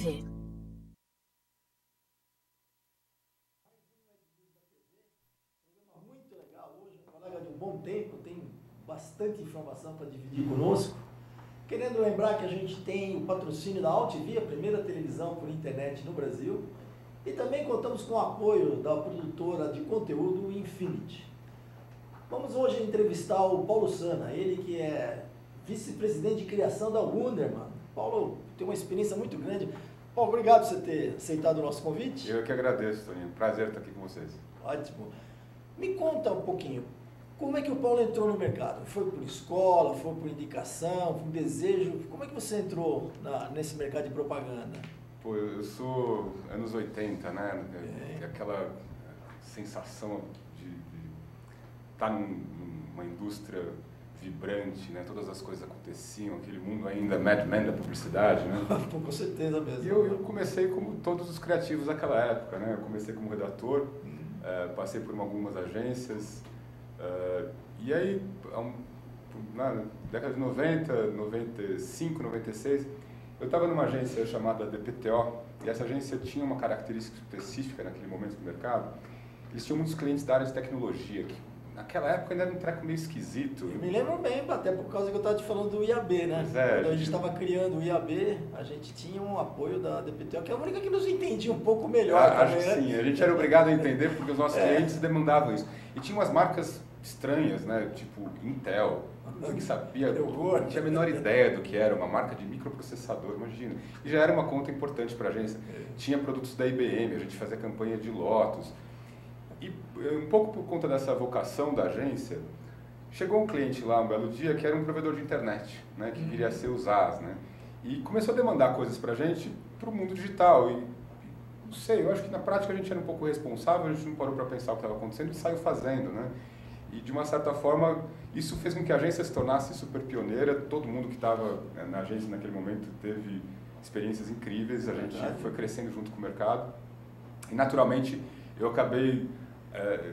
TV. Muito legal hoje, um colega de um bom tempo, tem bastante informação para dividir conosco. Querendo lembrar que a gente tem o patrocínio da AltV, a primeira televisão por internet no Brasil, e também contamos com o apoio da produtora de conteúdo Infinity. Vamos hoje entrevistar o Paulo Sana, ele que é vice-presidente de criação da Wunderman. Paulo tem uma experiência muito grande. Paulo, obrigado por você ter aceitado o nosso convite. Eu que agradeço, Toninho. Prazer estar aqui com vocês. Ótimo. Me conta um pouquinho, como é que o Paulo entrou no mercado? Foi por escola, foi por indicação, foi um desejo? Como é que você entrou nesse mercado de propaganda? Pô, eu sou anos 80, né? Aquela sensação de estar numa indústria vibrante, né? Todas as coisas aconteciam, aquele mundo ainda Mad Men da publicidade, né? Com certeza mesmo. E eu comecei como todos os criativos daquela época, né? Eu comecei como redator, passei por algumas agências, e aí, na década de 90, 95, 96, eu estava numa agência chamada DPTO, e essa agência tinha uma característica específica naquele momento do mercado. Eles tinham muitos clientes da área de tecnologia, que naquela época ainda era um treco meio esquisito. Eu me lembro bem, até por causa que eu estava te falando do IAB, né? Pois é, quando a gente estava criando o IAB, a gente tinha um apoio da DPTO, que é a única que nos entendia um pouco melhor. Acho que sim, a gente era obrigado a entender porque os nossos clientes demandavam isso. E tinha umas marcas estranhas, né? Tipo Intel, que sabia, não tinha a menor ideia do que era uma marca de microprocessador, imagina. E já era uma conta importante para a agência. Tinha produtos da IBM, a gente fazia campanha de Lotus. E um pouco por conta dessa vocação da agência, chegou um cliente lá um belo dia que era um provedor de internet, né? Que viria a ser o ZAS, né? E começou a demandar coisas para a gente para o mundo digital. E não sei, eu acho que na prática a gente era um pouco responsável, a gente não parou para pensar o que estava acontecendo e saiu fazendo, né? E de uma certa forma, isso fez com que a agência se tornasse super pioneira. Todo mundo que estava na agência naquele momento teve experiências incríveis, a gente foi crescendo junto com o mercado. E naturalmente eu acabei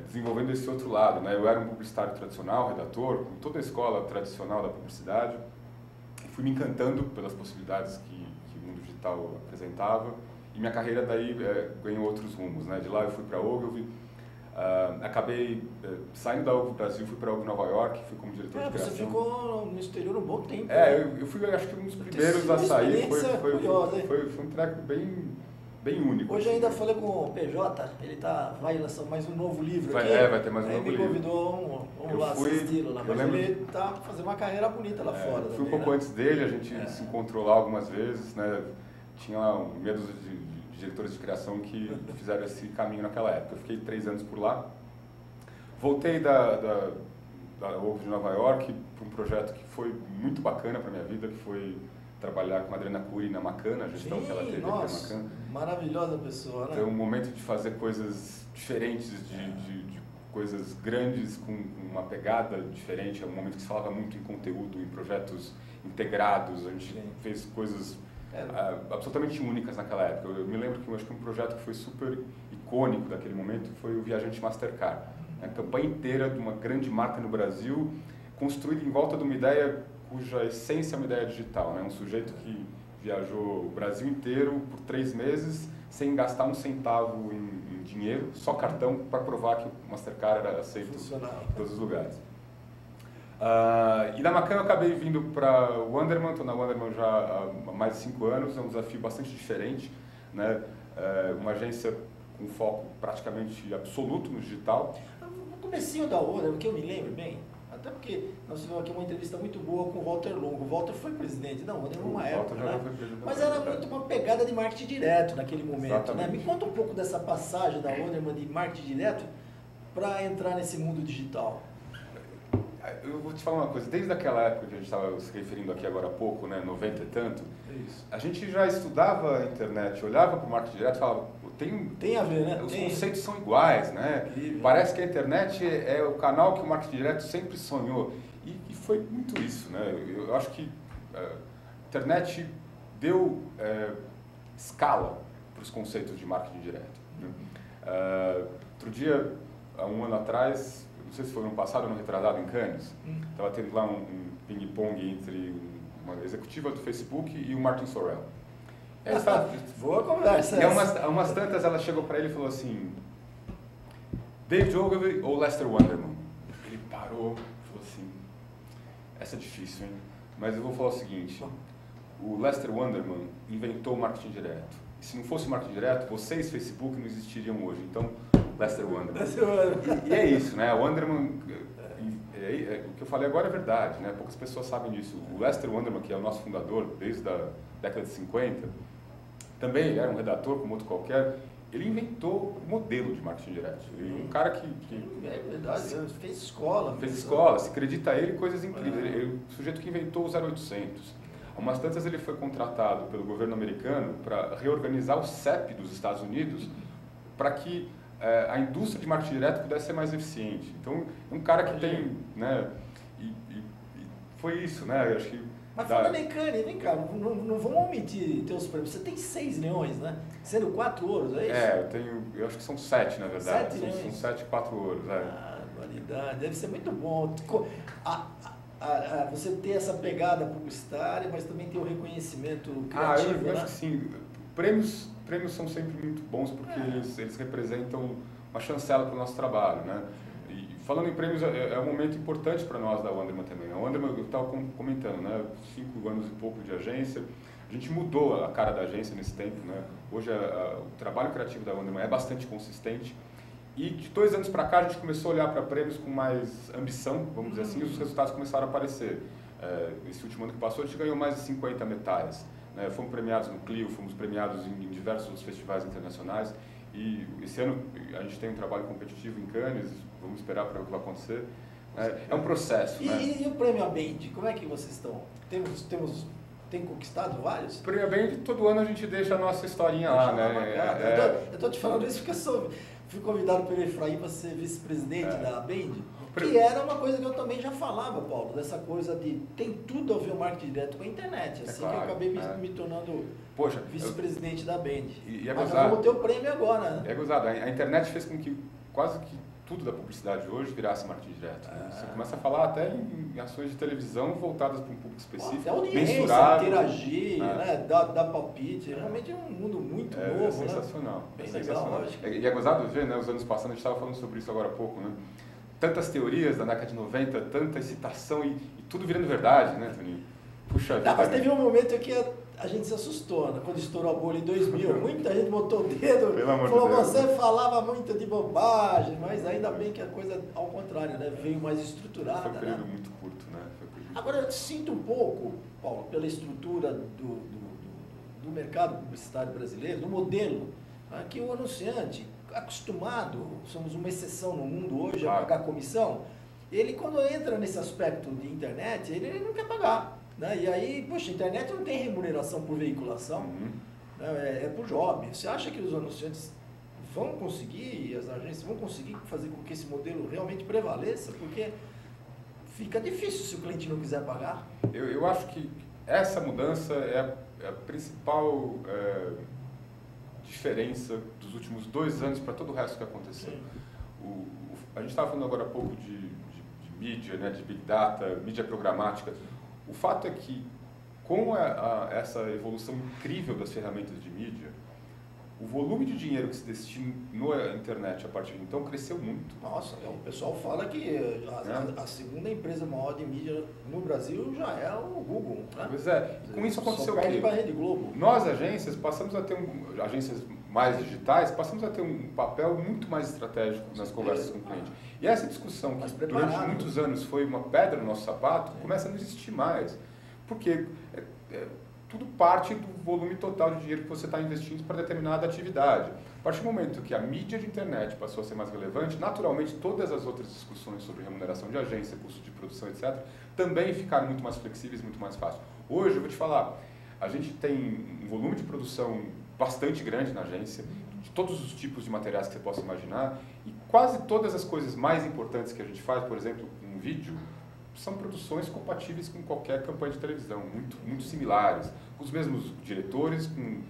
desenvolvendo esse outro lado, né? Eu era um publicitário tradicional, redator, com toda a escola tradicional da publicidade. E fui me encantando pelas possibilidades que o mundo digital apresentava. E minha carreira daí ganhou outros rumos, né? De lá eu fui para a Ogilvy. Acabei saindo da Ogilvy Brasil, fui para a Ogilvy Nova York, fui como diretor de criação. Você ficou no exterior um bom tempo. Eu fui, acho que um dos primeiros a sair. Foi um treco bem único. Hoje ainda falei com o PJ, ele vai lançar mais um novo livro aqui. Vai ter mais um novo livro. Ele me convidou, vamos lá assisti-lo lá, mas ele está fazendo uma carreira bonita lá fora. Fui um pouco antes dele, a gente se encontrou lá algumas vezes, né? Tinha lá meia dúzia de diretores de criação que fizeram esse caminho naquela época. Eu fiquei 3 anos por lá. Voltei da Ogilvy de Nova York para um projeto que foi muito bacana para minha vida, que foi trabalhar com a Adriana Cury na Macana, a gestão que ela teve aqui na Macana. Maravilhosa pessoa, né? Foi um momento de fazer coisas diferentes, de coisas grandes, com uma pegada diferente. É um momento que se falava muito em conteúdo, em projetos integrados. A gente fez coisas absolutamente únicas naquela época. Eu me lembro que eu acho que um projeto que foi super icônico daquele momento foi o Viajante Mastercard. A campanha inteira de uma grande marca no Brasil, construída em volta de uma ideia cuja essência é uma ideia digital, né? Um sujeito que viajou o Brasil inteiro por 3 meses sem gastar um centavo em dinheiro, só cartão, para provar que o Mastercard era aceito em todos os lugares. E da Macana eu acabei vindo para o Wunderman, estou na Wunderman já há mais de 5 anos, é um desafio bastante diferente, né? Uma agência com foco praticamente absoluto no digital. No comecinho da Wunderman, que eu me lembro bem, até porque nós tivemos aqui uma entrevista muito boa com o Walter Longo. O Walter foi presidente da Wunderman numa época, né? Mas era muito uma pegada de marketing direto naquele momento, né? Me conta um pouco dessa passagem da Wunderman de marketing direto para entrar nesse mundo digital. Eu vou te falar uma coisa, desde aquela época que a gente estava se referindo aqui agora há pouco, né, 90 e tanto, a gente já estudava a internet, olhava para o marketing direto e falava, tem a ver, né? Os conceitos são iguais, né? Parece que a internet é o canal que o marketing direto sempre sonhou. E foi muito isso, né? Eu acho que a internet deu escala para os conceitos de marketing direto, né? Outro dia, há um ano atrás, não sei se foi no ano passado ou no retrasado em Cannes, estava tendo lá um ping-pong entre uma executiva do Facebook e o Martin Sorrell. Boa conversa. E umas tantas ela chegou para ele e falou assim, David Ogilvy ou Lester Wonderman? Ele parou e falou assim, essa é difícil, hein? Mas eu vou falar o seguinte, o Lester Wonderman inventou o marketing direto. E se não fosse o marketing direto, vocês, Facebook, não existiriam hoje. Então, Lester Wonderman. E é isso, né? O Wonderman, o que eu falei agora é verdade, né? Poucas pessoas sabem disso. O Lester Wonderman, que é o nosso fundador desde a década de 50, também era um redator como outro qualquer, ele inventou o modelo de marketing direto. Ele, um cara que é verdade, fez escola. Fez escola, se acredita a ele coisas incríveis. Ele, o sujeito que inventou o 0800. Há umas tantas ele foi contratado pelo governo americano para reorganizar o CEP dos Estados Unidos para que a indústria de marketing direto pudesse ser mais eficiente. Então, é um cara que tem, né, e foi isso, né, eu acho que... Mas falando em Cannes, vem cá, não vamos omitir teus prêmios. Você tem 6 leões, né? Sendo 4 ouros, é isso? Eu acho que são 7, na verdade. 7 são 7 e 4 ouros, Validade, deve ser muito bom. Você ter essa pegada publicitária, mas também ter o reconhecimento criativo, eu acho que sim. Prêmios são sempre muito bons porque eles representam uma chancela para o nosso trabalho, né? E falando em prêmios, é um momento importante para nós da Wonderman também. A Wonderman, eu estava comentando, né? 5 anos e pouco de agência, a gente mudou a cara da agência nesse tempo, né? Hoje o trabalho criativo da Wonderman é bastante consistente. E de 2 anos para cá a gente começou a olhar para prêmios com mais ambição, vamos dizer assim, e os resultados começaram a aparecer. Esse último ano que passou a gente ganhou mais de 50 metais. Né? Fomos premiados no Clio, fomos premiados em diversos outros festivais internacionais. E esse ano a gente tem um trabalho competitivo em Cannes, vamos esperar para ver o que vai acontecer. É um processo. E o prêmio Abend, como é que vocês estão? Tem conquistado vários? O prêmio Abend, todo ano a gente deixa a nossa historinha lá, né? Eu estou te falando isso porque fui convidado pelo Efraim para ser vice-presidente da Abend, que era uma coisa que eu também já falava, Paulo, dessa coisa de tem tudo a ver o marketing direto com a internet, assim claro, que eu acabei me tornando vice-presidente da Abend. E é mas gozado. vamos ter o prêmio agora, né? É gozado. A internet fez com que quase que tudo da publicidade hoje virasse marketing direto. Você começa a falar até em ações de televisão voltadas para um público específico, mensurável, interagir, né? dar palpite. Realmente é um mundo muito novo, é sensacional. Né? Bem sensacional. E é gozado ver, né? Os anos passando, a gente estava falando sobre isso agora há pouco, né? Tantas teorias da década de 90, tanta excitação e tudo virando verdade, né, Toninho? Puxa vida. Mas teve um momento que a gente se assustou, né? Quando estourou a bolha em 2000. Muita gente botou o dedo, falou, você falava muito de bobagem, mas ainda bem que a coisa, ao contrário, né? Veio mais estruturada. Foi um período muito curto, né? Agora, eu sinto um pouco, Paulo, pela estrutura do mercado publicitário brasileiro, do modelo, né? Que o anunciante, acostumado, somos uma exceção no mundo hoje a pagar comissão, ele quando entra nesse aspecto de internet, ele não quer pagar. Né? E aí, poxa, a internet não tem remuneração por veiculação, né? É por job. Você acha que os anunciantes vão conseguir, as agências vão conseguir fazer com que esse modelo realmente prevaleça? Porque fica difícil se o cliente não quiser pagar. Eu acho que essa mudança é a principal diferença dos últimos 2 anos para todo o resto que aconteceu. A gente estava falando agora há pouco de mídia, né, de Big Data, mídia programática. O fato é que, com essa evolução incrível das ferramentas de mídia, o volume de dinheiro que se destinou à internet a partir de então cresceu muito. Nossa, o pessoal fala que a segunda empresa maior de mídia no Brasil já é o Google. Né? Pois é, e com isso aconteceu o quê? Para a Rede Globo. Nós, agências, passamos a ter agências mais digitais, passamos a ter um papel muito mais estratégico nas conversas com o cliente. E essa discussão, que durante muitos anos foi uma pedra no nosso sapato, começa a não existir mais. Porque tudo parte do volume total de dinheiro que você está investindo para determinada atividade. A partir do momento que a mídia de internet passou a ser mais relevante, naturalmente todas as outras discussões sobre remuneração de agência, custo de produção, etc., também ficaram muito mais flexíveis, muito mais fáceis. Hoje, eu vou te falar, a gente tem um volume de produção bastante grande na agência, de todos os tipos de materiais que você possa imaginar, e quase todas as coisas mais importantes que a gente faz, por exemplo, um vídeo, são produções compatíveis com qualquer campanha de televisão, muito similares, com os mesmos diretores, com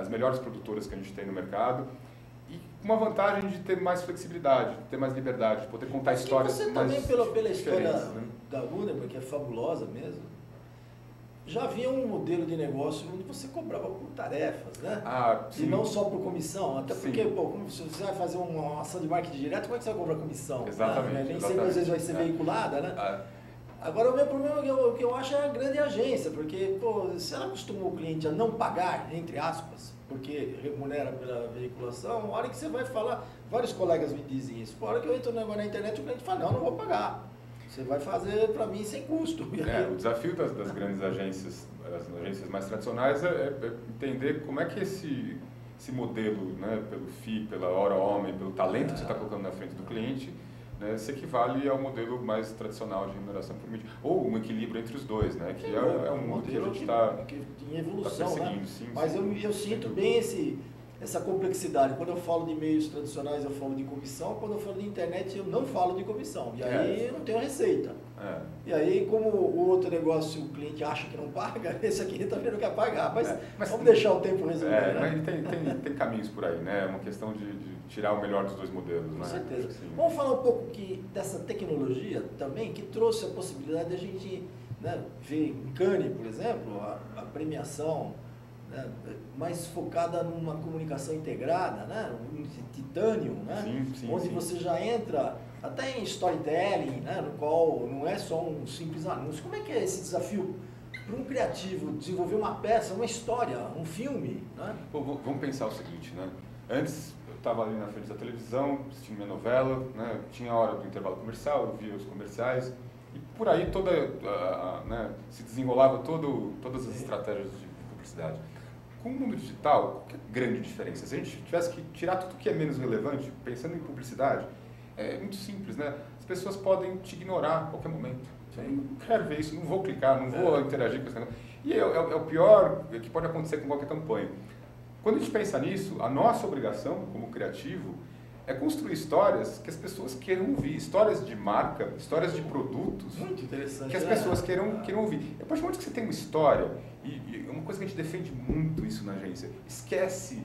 as melhores produtoras que a gente tem no mercado, e com uma vantagem de ter mais flexibilidade, de ter mais liberdade, de poder contar histórias mais diferentes. Você também, pela história né? da Wonderman, que é fabulosa mesmo, já havia um modelo de negócio onde você cobrava por tarefas, né? Sim. E não só por comissão. Até Sim. porque, pô, como você vai fazer uma ação de marketing direto, como é que você vai cobrar comissão? Exatamente. Né? Nem sempre às vezes vai ser veiculada, né? Agora, o meu problema o que eu acho é a grande agência, porque, pô, se ela acostumou o cliente a não pagar, entre aspas, porque remunera pela veiculação, a hora que você vai falar, vários colegas me dizem isso, a hora que eu entro na internet, o cliente fala, não vou pagar. Você vai fazer para mim sem custo. O desafio das grandes agências, as agências mais tradicionais, é entender como é que esse modelo, né, pelo FII, pela hora homem, pelo talento que você está colocando na frente do cliente, né, se equivale ao modelo mais tradicional de remuneração por mídia. Ou um equilíbrio entre os dois, né, que é um mundo que a gente está em evolução, né? Sim, mas eu sinto bem essa complexidade. Quando eu falo de meios tradicionais, eu falo de comissão. Quando eu falo de internet, eu não falo de comissão. E aí eu não tenho receita. E aí, como o outro negócio, o cliente acha que não paga, esse aqui também não quer pagar. Mas vamos deixar o tempo resolver. Né? Mas tem caminhos por aí, né? É uma questão de tirar o melhor dos dois modelos. Com né? certeza. Vamos falar um pouco dessa tecnologia também, que trouxe a possibilidade de a gente, né, ver em Cannes, por exemplo, a premiação, né, mais focada numa comunicação integrada, né, um titânio, né, onde você já entra até em storytelling, né, no qual não é só um simples anúncio. Como é que é esse desafio para um criativo desenvolver uma peça, uma história, um filme? Né? Vamos pensar o seguinte, né? Antes eu estava ali na frente da televisão, assistindo minha novela, né, tinha a hora do intervalo comercial, eu via os comerciais e por aí né, se desenrolava todas as estratégias de publicidade. Com o mundo digital, qual é a grande diferença? Se a gente tivesse que tirar tudo que é menos relevante, pensando em publicidade, é muito simples, né? As pessoas podem te ignorar a qualquer momento. Eu não quero ver isso, não vou clicar, não vou interagir com isso. E é o pior que pode acontecer com qualquer campanha. Quando a gente pensa nisso, a nossa obrigação como criativo é construir histórias que as pessoas queiram ouvir, histórias de marca, histórias de produtos. Muito interessante. Que as pessoas queiram ouvir. A partir do momento que você tem uma história, e uma coisa que a gente defende muito isso na agência, esquece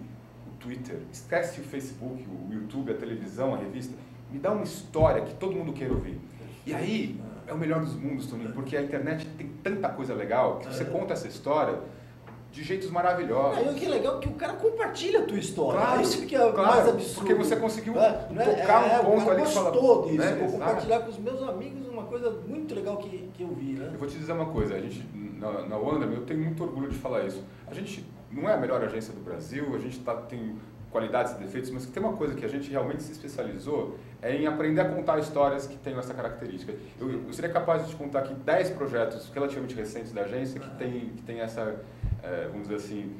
o Twitter, esquece o Facebook, o YouTube, a televisão, a revista, me dá uma história que todo mundo queira ouvir. E aí, é o melhor dos mundos, Toninho, porque a internet tem tanta coisa legal que você conta essa história de jeitos maravilhosos. E o que é legal é que o cara compartilha a tua história. Claro, isso que é mais absurdo. Porque você conseguiu tocar um ponto ali. O cara gostou disso. Né? Vou compartilhar com os meus amigos uma coisa muito legal que eu vi. Né? Eu vou te dizer uma coisa, a gente, na Wandam, eu tenho muito orgulho de falar isso. A gente não é a melhor agência do Brasil, a gente tem qualidades e defeitos, mas tem uma coisa que a gente realmente se especializou é em aprender a contar histórias que tenham essa característica. Eu seria capaz de te contar aqui 10 projetos relativamente recentes da agência que tem essa, vamos dizer assim,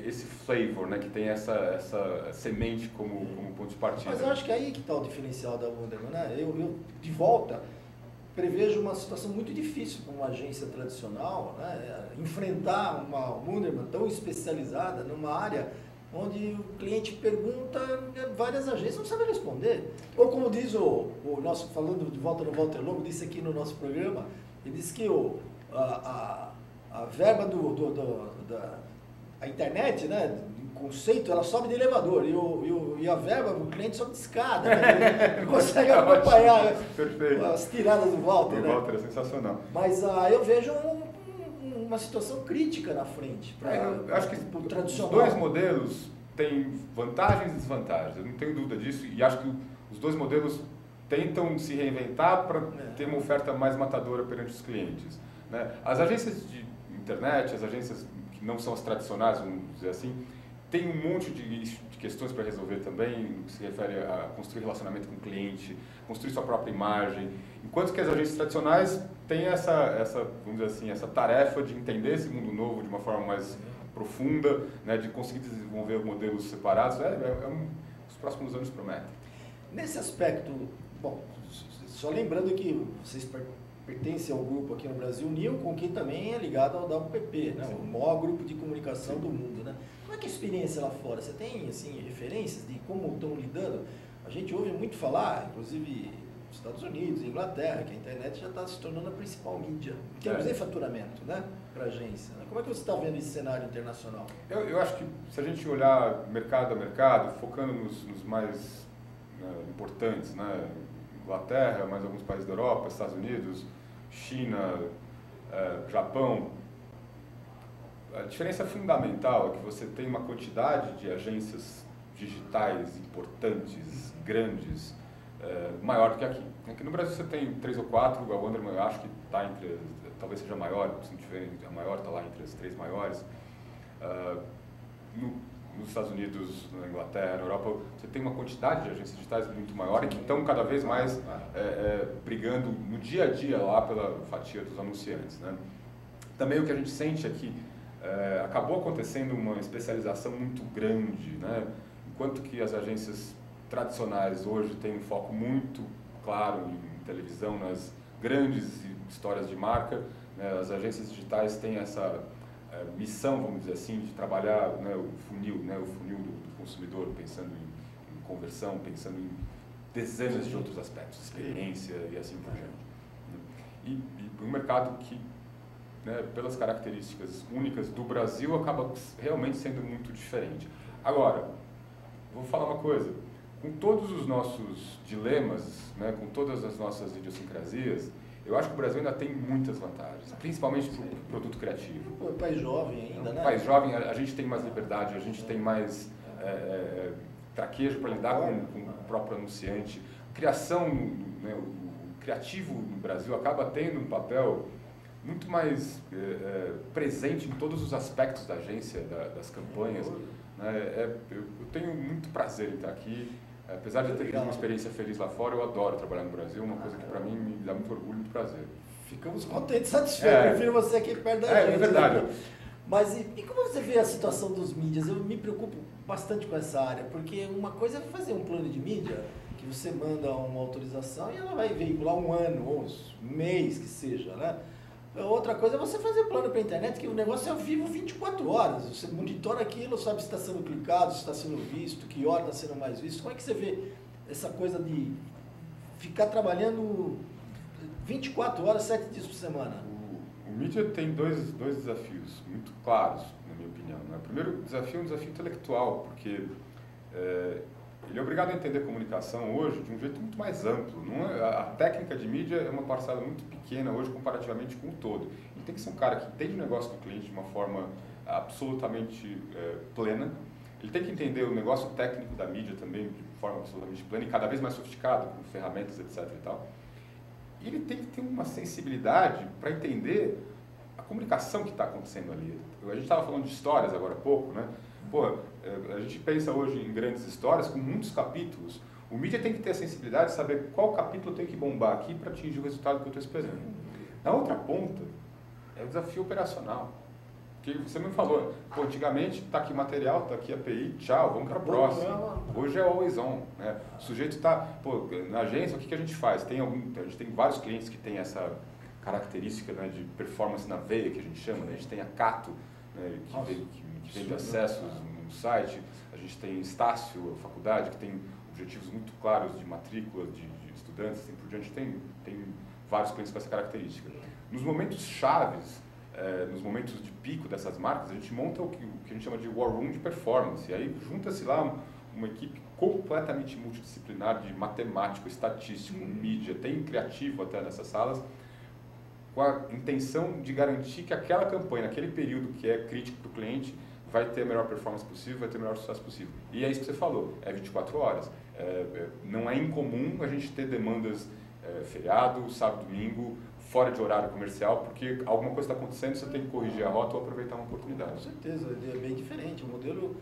esse flavor, né, que tem essa semente como ponto de partida. Mas eu acho que é aí que está o diferencial da Wunderman, né? Eu, de volta, prevejo uma situação muito difícil para uma agência tradicional, né? Enfrentar uma Wunderman tão especializada numa área onde o cliente pergunta, várias agências não sabem responder. Ou como diz o nosso, falando de volta no Walter Longo, disse aqui no nosso programa, ele disse que a verba da internet, né, o conceito, ela sobe de elevador e a verba, o cliente sobe de escada, né, não consegue acompanhar as tiradas do Walter. O Walter é sensacional. Mas eu vejo uma situação crítica na frente para eu acho que o tradicional. Os dois modelos têm vantagens e desvantagens, eu não tenho dúvida disso, e acho que os dois modelos tentam se reinventar para ter uma oferta mais matadora perante os clientes. Né? As agências de internet, as agências que não são as tradicionais, vamos dizer assim, tem um monte de questões para resolver também, no que se refere a construir relacionamento com o cliente, construir sua própria imagem, enquanto que as agências tradicionais têm vamos dizer assim, essa tarefa de entender esse mundo novo de uma forma mais profunda, né, de conseguir desenvolver modelos separados. Os próximos anos prometem. Nesse aspecto, bom, só lembrando que vocês pertencem ao grupo aqui no Brasil, Nilcon, que também é ligado ao WPP, né, o maior grupo de comunicação do mundo. Né? Como é que é a experiência lá fora? Você tem assim, referências de como estão lidando? A gente ouve muito falar, inclusive nos Estados Unidos, Inglaterra, que a internet já está se tornando a principal mídia, em termos de faturamento, né, para a agência. Né? Como é que você está vendo esse cenário internacional? Eu acho que se a gente olhar mercado a mercado, focando nos mais importantes, né, Inglaterra, mais alguns países da Europa, Estados Unidos, China, Japão, A diferença fundamental é que você tem uma quantidade de agências digitais importantes, grandes, maior do que aqui. Aqui no Brasil você tem 3 ou 4, a Wonderman eu acho que está entre, talvez seja a maior, se não tiver, a maior está lá entre as 3 maiores. Nos Estados Unidos, na Inglaterra, na Europa, você tem uma quantidade de agências digitais muito maior e que estão cada vez mais brigando no dia a dia lá pela fatia dos anunciantes, né? Também o que a gente sente é que acabou acontecendo uma especialização muito grande, né? Enquanto que as agências tradicionais hoje têm um foco muito claro em televisão, nas grandes histórias de marca, né? As agências digitais têm essa missão, vamos dizer assim, de trabalhar, né, o funil do consumidor, pensando em conversão, pensando em dezenas de outros aspectos, experiência e assim por diante. E um mercado que, né, pelas características únicas do Brasil, acaba realmente sendo muito diferente. Agora, vou falar uma coisa, com todos os nossos dilemas, né, com todas as nossas idiosincrasias, eu acho que o Brasil ainda tem muitas vantagens, principalmente para o produto criativo. O país jovem ainda, né? O país jovem, a gente tem mais liberdade, a gente tem mais traquejo para lidar com o próprio anunciante. Criação, né, o criativo no Brasil acaba tendo um papel muito mais presente em todos os aspectos da agência, das campanhas. Né? Eu tenho muito prazer em estar aqui. Apesar de ter tido uma experiência feliz lá fora, eu adoro trabalhar no Brasil, uma coisa que para mim me dá muito orgulho e muito prazer. Ficamos contentes, satisfeitos, prefiro você aqui perto da gente. É verdade. Né? Mas e como você vê a situação dos mídias? Eu me preocupo bastante com essa área, porque uma coisa é fazer um plano de mídia, que você manda uma autorização e ela vai veicular um ano, ou um mês que seja, né? Outra coisa é você fazer plano para a internet, que o negócio é ao vivo 24 horas. Você monitora aquilo, sabe se está sendo clicado, se está sendo visto, que hora está sendo mais visto. Como é que você vê essa coisa de ficar trabalhando 24 horas, 7 dias por semana? O mídia tem dois desafios muito claros, na minha opinião. Né? O primeiro desafio é um desafio intelectual, porque ele é obrigado a entender comunicação hoje de um jeito muito mais amplo. A técnica de mídia é uma parcela muito pequena hoje comparativamente com o todo. Ele tem que ser um cara que entende o negócio do cliente de uma forma absolutamente plena. Ele tem que entender o negócio técnico da mídia também de forma absolutamente plena e cada vez mais sofisticado, com ferramentas, etc. e tal. E ele tem que ter uma sensibilidade para entender a comunicação que está acontecendo ali. A gente estava falando de histórias agora há pouco, né? Pô, a gente pensa hoje em grandes histórias com muitos capítulos. O mídia tem que ter a sensibilidade de saber qual capítulo tem que bombar aqui para atingir o resultado que eu estou esperando. Na outra ponta, é o desafio operacional. Que você me falou, pô, antigamente está aqui o material, está aqui a API, tchau, vamos para a próxima. Hoje é always on, né? O sujeito está, pô, na agência, o que a gente faz? A gente tem vários clientes que têm essa característica, né, de performance na veia, que a gente chama, né? A gente tem a Cato, né, que vende acessos no site, a gente tem Estácio, a faculdade, que tem objetivos muito claros de matrícula de estudantes, assim por diante, tem vários clientes com essa característica. Nos momentos chaves, nos momentos de pico dessas marcas, a gente monta o que a gente chama de war room de performance, e aí junta-se lá uma equipe completamente multidisciplinar de matemático, estatístico, mídia, tem criativo até nessas salas, com a intenção de garantir que aquela campanha, naquele período que é crítico para o cliente, vai ter a melhor performance possível, vai ter o melhor sucesso possível. E é isso que você falou, é 24 horas. Não é incomum a gente ter demandas feriado, sábado, domingo, fora de horário comercial, porque alguma coisa está acontecendo, você tem que corrigir a rota ou aproveitar uma oportunidade. Com certeza, é bem diferente. O modelo...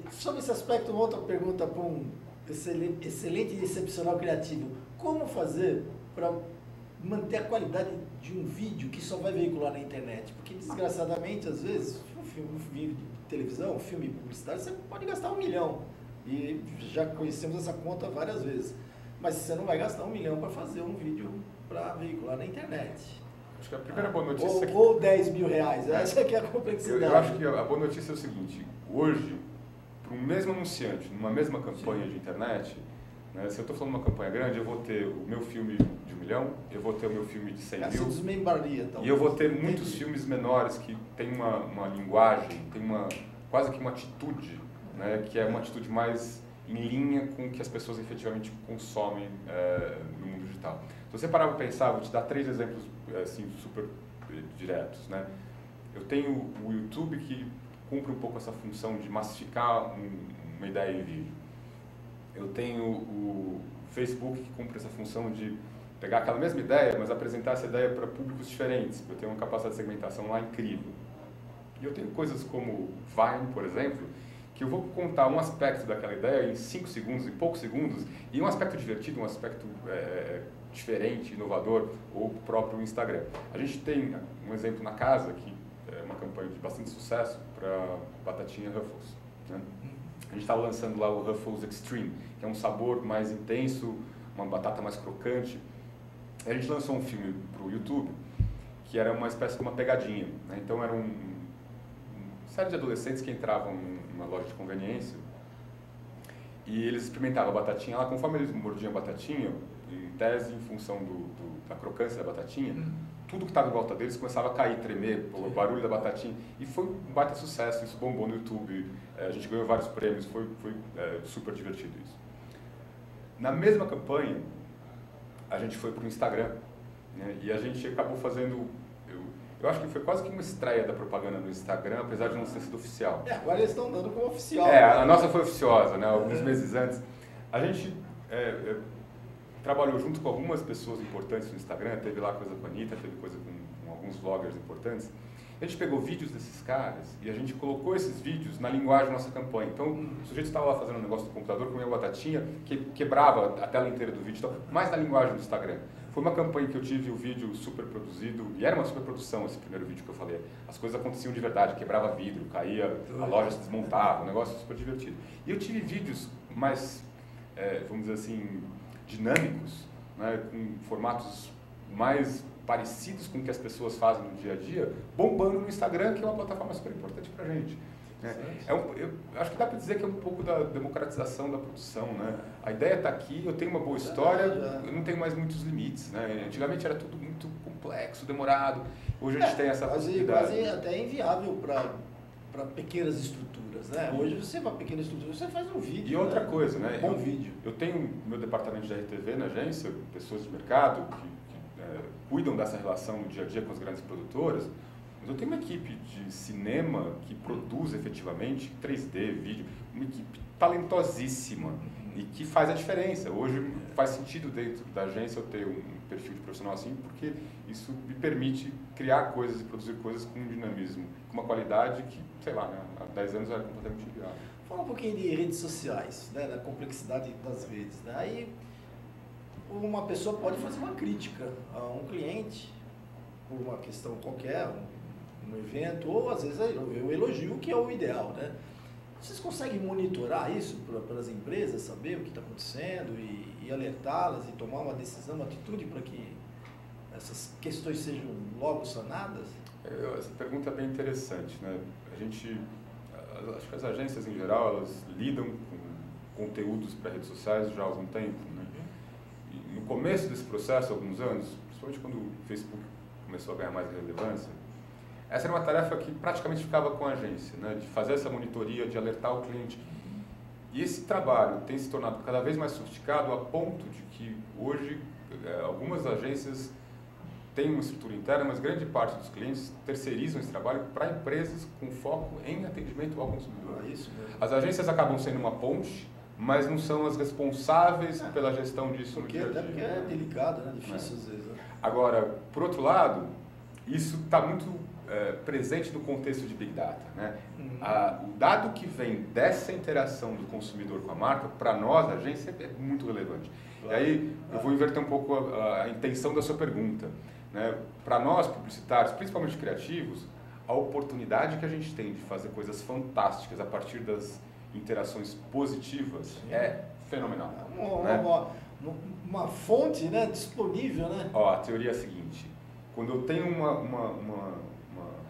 Sobre esse aspecto, uma outra pergunta para um excelente e excepcional criativo. Como fazer para manter a qualidade de um vídeo que só vai veicular na internet? Porque, desgraçadamente, às vezes, um vídeo de televisão, um filme publicitário, você pode gastar 1 milhão. E já conhecemos essa conta várias vezes. Mas você não vai gastar 1 milhão para fazer um vídeo para veicular na internet. Acho que a primeira boa notícia... Ou 10 mil reais, essa aqui é a complexidade. Eu acho que a boa notícia é o seguinte, hoje, para um mesmo anunciante, numa mesma campanha de internet, né, se eu estou falando de uma campanha grande, eu vou ter o meu filme de 1 milhão, eu vou ter o meu filme de 100 mil, então. E eu vou ter muitos filmes menores que tem uma linguagem, tem quase que uma atitude, né, que é uma atitude mais em linha com o que as pessoas efetivamente consomem no mundo digital. Se você parar para pensar, vou te dar 3 exemplos assim, super diretos. Né? Eu tenho o YouTube que cumpre um pouco essa função de massificar uma ideia em vídeo. Eu tenho o Facebook que cumpre essa função de pegar aquela mesma ideia, mas apresentar essa ideia para públicos diferentes. Eu tenho uma capacidade de segmentação lá incrível. E eu tenho coisas como Vine, por exemplo, que eu vou contar um aspecto daquela ideia em 5 segundos, em poucos segundos, e um aspecto divertido, um aspecto diferente, inovador, ou o próprio Instagram. A gente tem um exemplo na casa, que é uma campanha de bastante sucesso para batatinha Ruffles, né? A gente está lançando lá o Ruffles Extreme, que é um sabor mais intenso, uma batata mais crocante. A gente lançou um filme para o YouTube, que era uma espécie de uma pegadinha, né? Então era uma série de adolescentes que entravam numa loja de conveniência e eles experimentavam a batatinha lá, conforme eles mordiam a batatinha, em tese, em função da crocância da batatinha, tudo que estava em volta deles começava a cair, tremer, o barulho da batatinha, e foi um baita sucesso, isso bombou no YouTube, a gente ganhou vários prêmios, foi super divertido isso. Na mesma campanha, a gente foi para o Instagram, né, e a gente acabou fazendo, eu acho que foi quase que uma estreia da propaganda no Instagram, apesar de não ter sido oficial. Agora eles estão dando como oficial. A nossa foi oficiosa, né, alguns meses antes. A gente trabalhou junto com algumas pessoas importantes no Instagram, teve lá coisa com a Anitta, teve coisa com alguns vloggers importantes. A gente pegou vídeos desses caras e a gente colocou esses vídeos na linguagem da nossa campanha. Então, o sujeito estava lá fazendo um negócio no computador, comia batatinha, quebrava a tela inteira do vídeo, então, mais na linguagem do Instagram. Foi uma campanha que eu tive o vídeo super produzido, e era uma super produção esse primeiro vídeo que eu falei. As coisas aconteciam de verdade, quebrava vidro, caía, a loja se desmontava, um negócio super divertido. E eu tive vídeos mais, vamos dizer assim, dinâmicos, né, com formatos mais parecidos com o que as pessoas fazem no dia a dia, bombando no Instagram, que é uma plataforma super importante para a gente. Né? Eu acho que dá para dizer que é um pouco da democratização da produção. Né? A ideia está aqui, eu tenho uma boa história, eu não tenho mais muitos limites. Né? Antigamente era tudo muito complexo, demorado, hoje a gente tem essa possibilidade. Quase até inviável para pequenas estruturas, né? Hoje você vai para pequena estrutura, você faz um vídeo. E outra coisa, né? Bom vídeo. Eu tenho meu departamento de RTV na agência, pessoas de mercado que cuidam dessa relação no dia a dia com as grandes produtoras, mas eu tenho uma equipe de cinema que produz efetivamente 3D, vídeo, uma equipe talentosíssima e que faz a diferença. Hoje faz sentido dentro da agência eu ter um perfil de profissional assim, porque isso me permite criar coisas e produzir coisas com um dinamismo, com uma qualidade que, sei lá, né, há 10 anos era completamente inviável. Fala um pouquinho de redes sociais, né, da complexidade das redes. Né? Aí uma pessoa pode fazer uma crítica a um cliente por uma questão qualquer, um evento, ou às vezes eu elogio, que é o ideal, né? Vocês conseguem monitorar isso para as empresas, saber o que está acontecendo e alertá-las e tomar uma decisão, uma atitude para que essas questões sejam logo sanadas? Essa pergunta é bem interessante, né? Acho que as agências em geral, elas lidam com conteúdos para redes sociais já há algum tempo, né? E no começo desse processo, há alguns anos, principalmente quando o Facebook começou a ganhar mais relevância, essa era uma tarefa que praticamente ficava com a agência, né? De fazer essa monitoria, de alertar o cliente. E esse trabalho tem se tornado cada vez mais sofisticado a ponto de que hoje algumas agências têm uma estrutura interna, mas grande parte dos clientes terceirizam esse trabalho para empresas com foco em atendimento ao consumidor. Isso mesmo. As agências acabam sendo uma ponte, mas não são as responsáveis pela gestão disso no dia a dia. Até porque é delicado, né? Difícil às vezes. Né? Agora, por outro lado, isso está muito presente no contexto de Big Data. Né? O dado que vem dessa interação do consumidor com a marca, para nós, a agência, é muito relevante. Claro. E aí, eu vou inverter um pouco a intenção da sua pergunta. Né? Para nós, publicitários, principalmente criativos, a oportunidade que a gente tem de fazer coisas fantásticas a partir das interações positivas é fenomenal. Uma fonte, né, disponível, né? A teoria é a seguinte: quando eu tenho uma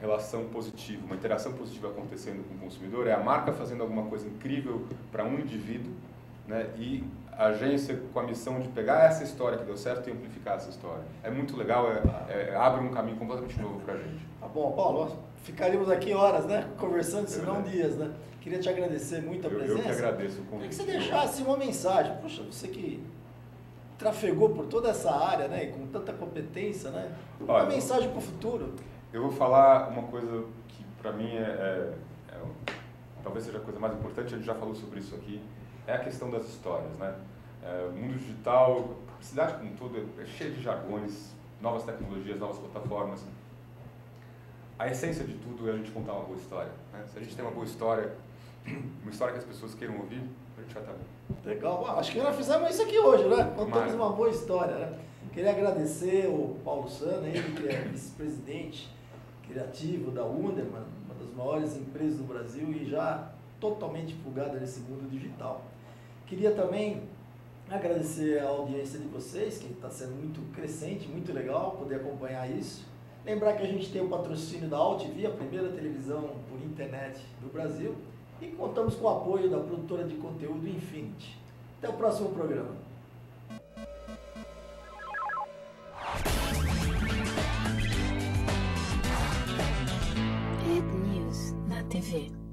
relação positiva, uma interação positiva acontecendo com o consumidor, é a marca fazendo alguma coisa incrível para um indivíduo, né, e a agência com a missão de pegar essa história que deu certo e amplificar essa história. É muito legal, abre um caminho completamente novo para a gente. Tá bom, Paulo, ficaríamos aqui horas, né, conversando, se não dias, né? Queria te agradecer muito a presença. Eu que agradeço o convite. Queria que você deixasse uma mensagem. Poxa, você que trafegou por toda essa área, né, e com tanta competência, né? Uma mensagem para o futuro. Eu vou falar uma coisa que para mim talvez seja a coisa mais importante, a gente já falou sobre isso aqui, é a questão das histórias, né? O mundo digital, a publicidade como um todo é cheia de jargões, novas tecnologias, novas plataformas. A essência de tudo é a gente contar uma boa história, né? Se a gente tem uma boa história, uma história que as pessoas queiram ouvir, a gente já está bem. Legal, acho que nós fizemos isso aqui hoje, né? Contamos uma boa história, né? Queria agradecer o Paulo Sana, ele que é vice-presidente criativo da Wunderman, uma das maiores empresas do Brasil e já totalmente plugada nesse mundo digital. Queria também agradecer a audiência de vocês, que está sendo muito crescente, muito legal poder acompanhar isso. Lembrar que a gente tem o patrocínio da AltV, a primeira televisão por internet do Brasil, e contamos com o apoio da produtora de conteúdo Infinity. Até o próximo programa. Hit News na TV.